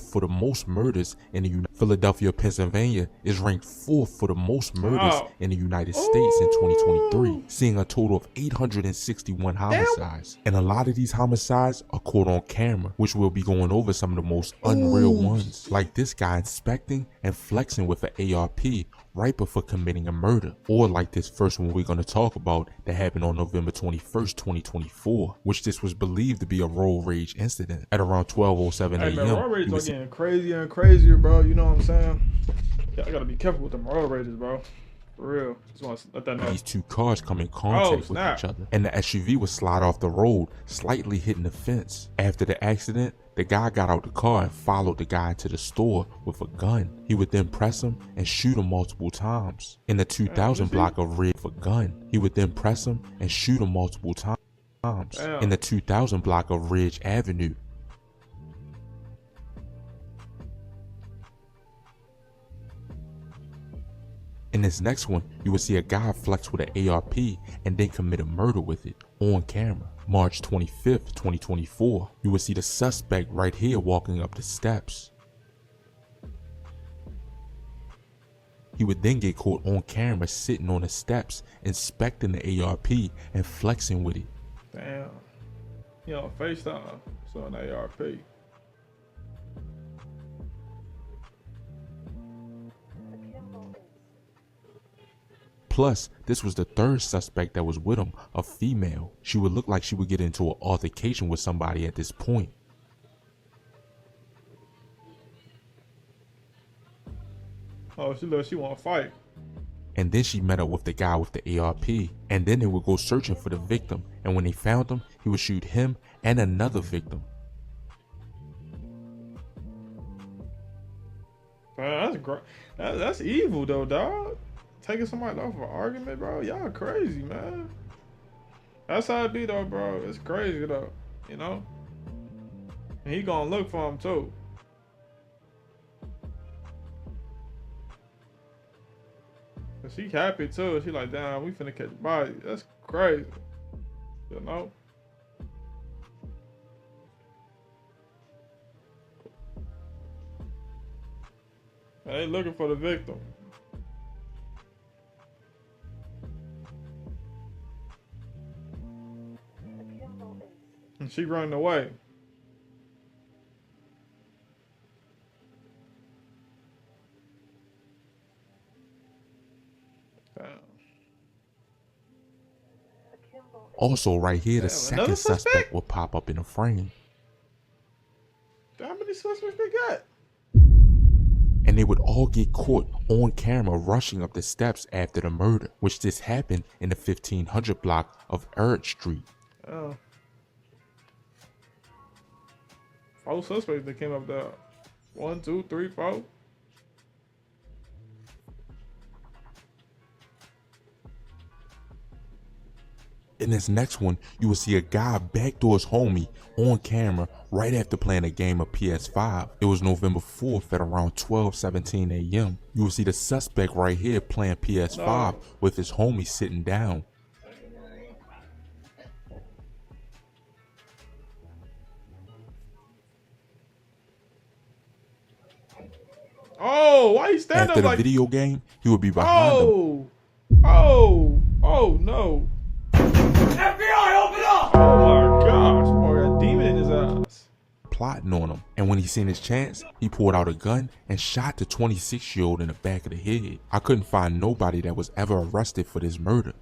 for the most murders in the Philadelphia, Pennsylvania is ranked 4th for the most murders in the United States in 2023, seeing a total of 861 homicides. And a lot of these homicides are caught on camera, which we'll be going over some of the most unreal ones, like this guy inspecting and flexing with an ARP right before committing a murder, or like this first one we're going to talk about that happened on November 21st, 2024, which this was believed to be a road rage incident at around 12:07 a.m. Man, road rages are getting crazier and crazier, bro. You know what I'm saying? Yeah, I gotta be careful with them road rages, bro. For real. Just want to let that know. These two cars come in contact with each other, and the SUV would slide off the road, slightly hitting the fence. After the accident, the guy got out the car and followed the guy to the store with a gun. He would then press him and shoot him multiple times. In the 2000 block of Ridge, with a gun, he would then press him and shoot him multiple times. In the 2000 block of Ridge Avenue. In this next one, you will see a guy flex with an ARP and then commit a murder with it on camera. March 25th, 2024, you will see the suspect right here walking up the steps. He would then get caught on camera sitting on the steps, inspecting the ARP and flexing with it. Damn. He on FaceTime, so an ARP. Plus, this was the third suspect that was with him, a female. She would look like she would get into an altercation with somebody at this point. Oh, she want to fight. And then she met up with the guy with the ARP, and then they would go searching for the victim, and when they found him, he would shoot him and another victim. Man, that's great. That's evil though, dog. Taking somebody off for an argument, bro. Y'all crazy, man. That's how it be though, bro. It's crazy though, you know. And he gonna look for him too. But she happy too. She like, damn, we finna catch the body. That's crazy, you know. They looking for the victim. And she running away. Damn. Also right here, the second suspect will pop up in a frame. How many suspects they got? And they would all get caught on camera rushing up the steps after the murder, which this happened in the 1500 block of Earth Street. Oh. 4 suspects that came up there. 1, 2, 3, 4. In this next one, you will see a guy backdoor his homie on camera right after playing a game of PS5. It was November 4th at around 12:17 a.m. You will see the suspect right here playing PS5 with his homie sitting down. Oh, why you standing After up like... the video game, he would be behind him. Oh, no. FBI, open up! Oh my gosh, boy, got a demon in his eyes. Plotting on him, and when he seen his chance, he pulled out a gun and shot the 26-year-old in the back of the head. I couldn't find nobody that was ever arrested for this murder.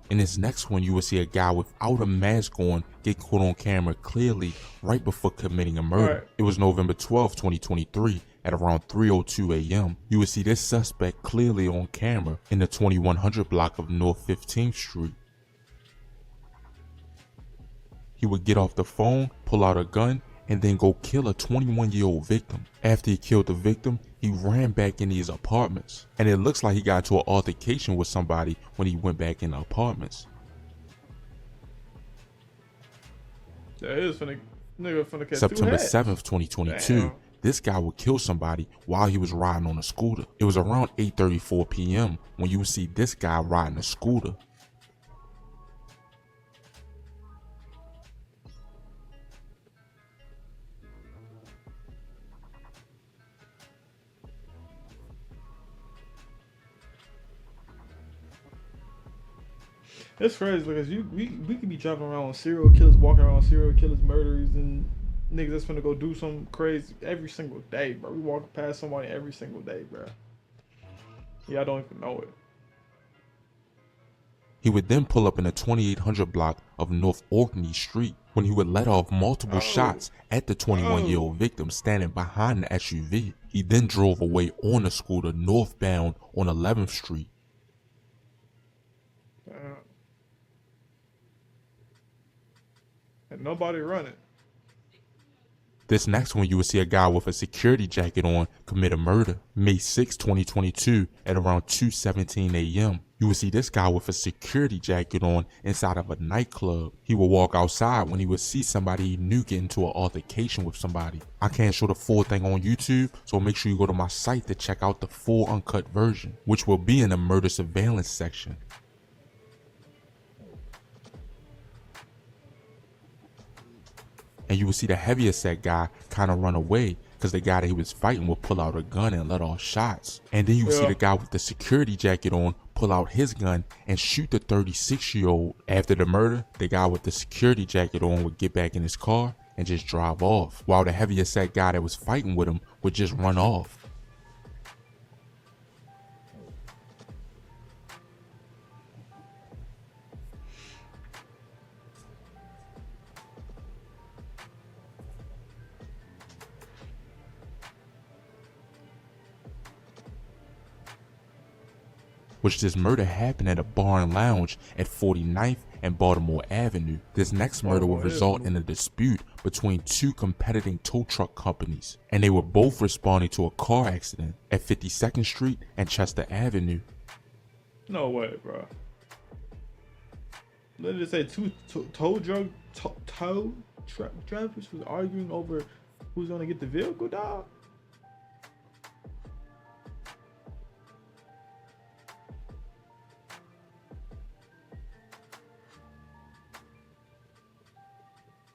In this next one, you will see a guy without a mask on get caught on camera clearly right before committing a murder. Right. It was November 12, 2023 at around 3:02 a.m. You will see this suspect clearly on camera in the 2100 block of North 15th Street. He would get off the phone, pull out a gun, and then go kill a 21-year-old victim. After he killed the victim, he ran back into his apartments, and it looks like he got into an altercation with somebody when he went back in the apartments. Yeah, he was finna catch September 2 7th, 2022, Damn. this guy would kill somebody while he was riding on a scooter. It was around 8:34 p.m. when you would see this guy riding a scooter. It's crazy because we could be driving around serial killers, walking around serial killers, murderers, and niggas that's finna go do something crazy every single day, bro. We walk past somebody every single day, bro. Yeah, I don't even know it. He would then pull up in the 2800 block of North Orkney Street when he would let off multiple shots at the 21-year-old victim standing behind the SUV. He then drove away on a scooter northbound on 11th Street. And nobody running. This next one, you will see a guy with a security jacket on commit a murder. May 6, 2022 at around 2:17 a.m. You will see this guy with a security jacket on inside of a nightclub. He will walk outside when he would see somebody he knew get into an altercation with somebody. I can't show the full thing on YouTube, so make sure you go to my site to check out the full uncut version, which will be in the murder surveillance section. And you will see the heavier set guy kind of run away because the guy that he was fighting would pull out a gun and let off shots. And then you will see the guy with the security jacket on pull out his gun and shoot the 36-year-old. After the murder, the guy with the security jacket on would get back in his car and just drive off, while the heavier set guy that was fighting with him would just run off. Which this murder happened at a bar and lounge at 49th and Baltimore Avenue. This next murder will result in a dispute between two competing tow truck companies, and they were both responding to a car accident at 52nd Street and Chester Avenue. No way, bro. Let me say two tow truck drivers was arguing over who's gonna get the vehicle, dog.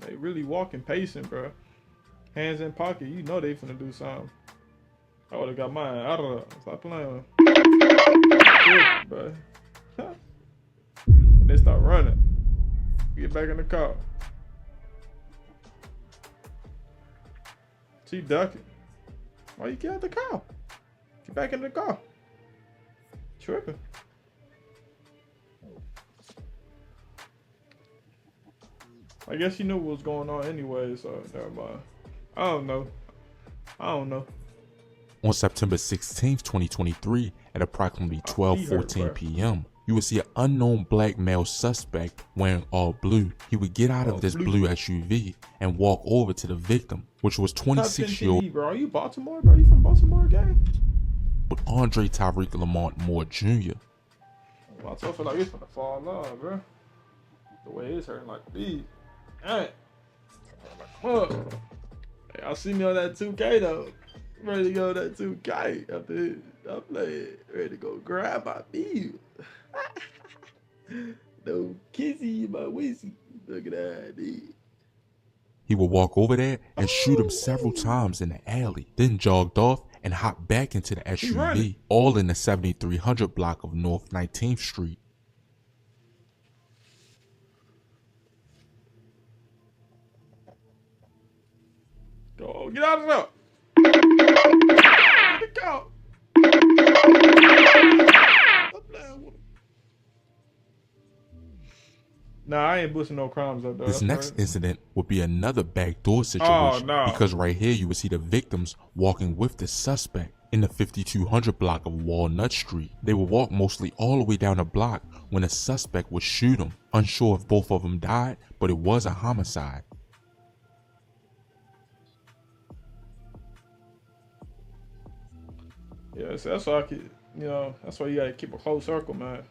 They really walking, pacing, bro. Hands in pocket, you know they finna do something. I would've got mine out of there. Stop playing. Shit, bro. And they start running. Get back in the car. She ducking. Why you get out the car? Get back in the car. Tripping. I guess you knew what was going on anyway, so never mind. I don't know. On September 16th, 2023, at approximately 12:14 p.m., you would see an unknown black male suspect wearing all blue. He would get out of this blue SUV and walk over to the victim, which was 26-year-old. Bro, are you Baltimore, bro? You from Baltimore, gang? With Andre Tyreek Lamont Moore Jr. I feel like it's gonna fall off, bro. The way it's hurting like these. Alright. Hey, y'all see me on that 2K though. I'm ready to go that 2K after I play. Ready to go grab my meal. No kissy in my wissy. Look at that, dude. He would walk over there and shoot him several times in the alley, then jogged off and hopped back into the SUV, all in the 7300 block of North 19th Street. Go, get out of there. Get the car. Nah, I ain't boosting no crimes up there. This next incident would be another backdoor situation because right here you would see the victims walking with the suspect in the 5200 block of Walnut Street. They would walk mostly all the way down the block when the suspect would shoot them. Unsure if both of them died, but it was a homicide. Yeah, so that's why that's why you gotta keep a close circle, man.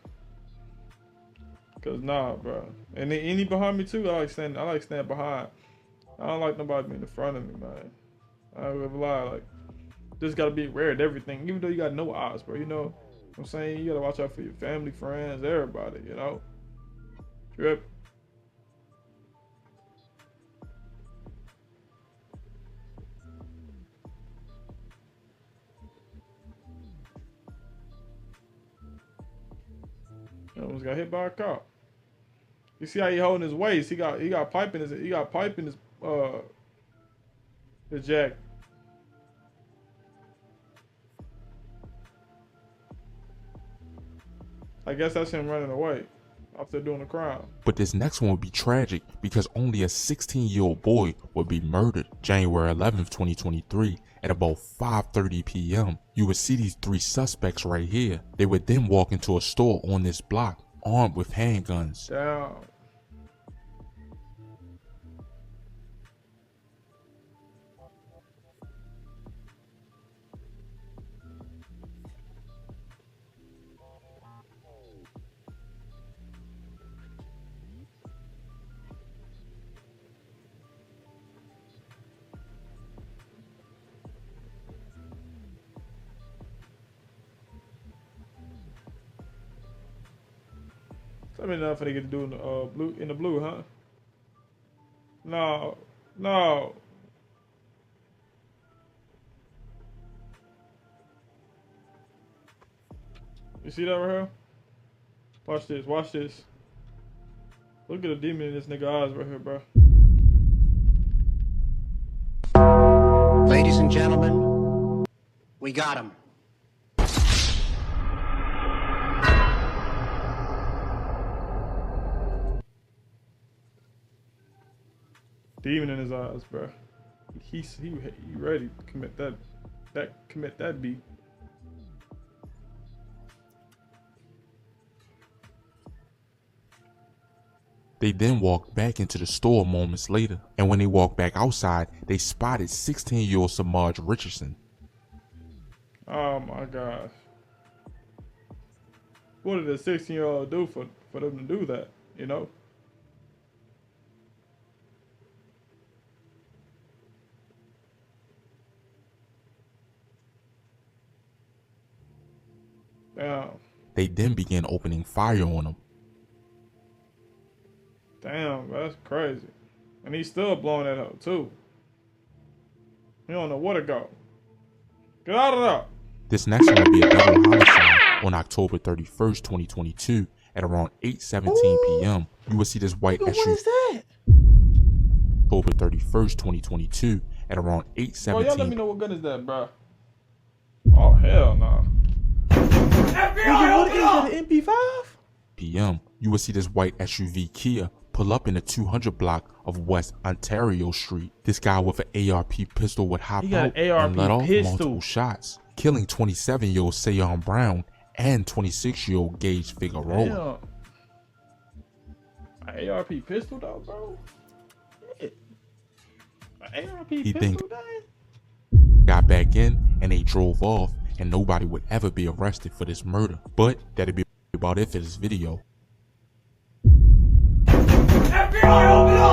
Cause nah, bro. And then any behind me too, I like standing behind. I don't like nobody being in front of me, man. I don't ever lie, like just gotta be aware of everything, even though you got no eyes, bro. You know what I'm saying? You gotta watch out for your family, friends, everybody, you know? Trip. I almost got hit by a car. You see how he holding his waist? He got pipe in his his jacket. I guess that's him running away after doing the crime. But this next one would be tragic because only a 16-year-old boy would be murdered January 11th, 2023 at about 5:30 p.m. You would see these three suspects right here. They would then walk into a store on this block armed with handguns. Damn. Something enough for they get to do in the blue, huh? No. You see that right here? Watch this. Look at the demon in this nigga eyes right here, bro. Ladies and gentlemen, we got him. Demon in his eyes, bro. He ready to commit that beat. They then walked back into the store moments later, and when they walked back outside, they spotted 16-year-old Samaj Richardson. Oh my gosh. What did a 16-year-old do for them to do that, you know? Damn. They then began opening fire on him. Damn, bro, that's crazy. And he's still blowing that up too. He don't know where to go. Get out of there. This next one will be a double homicide on October 31st, 2022 at around 8:17 p.m. You will see this white SUV. What is that? October 31st, 2022 at around 8:17. Bro, y'all let me know what gun is that, bro. Oh, hell no. What is that, an MP5? p.m. You will see this white SUV Kia pull up in the 200 block of West Ontario Street. This guy with an ARP pistol would hop out and let off multiple shots, killing 27-year-old Sayon Brown and 26-year-old Gage Figueroa. Damn. An ARP pistol though, bro? An ARP He pistol, got back in and they drove off, and nobody would ever be arrested for this murder. But that'd be about it for this video. FBI, open up!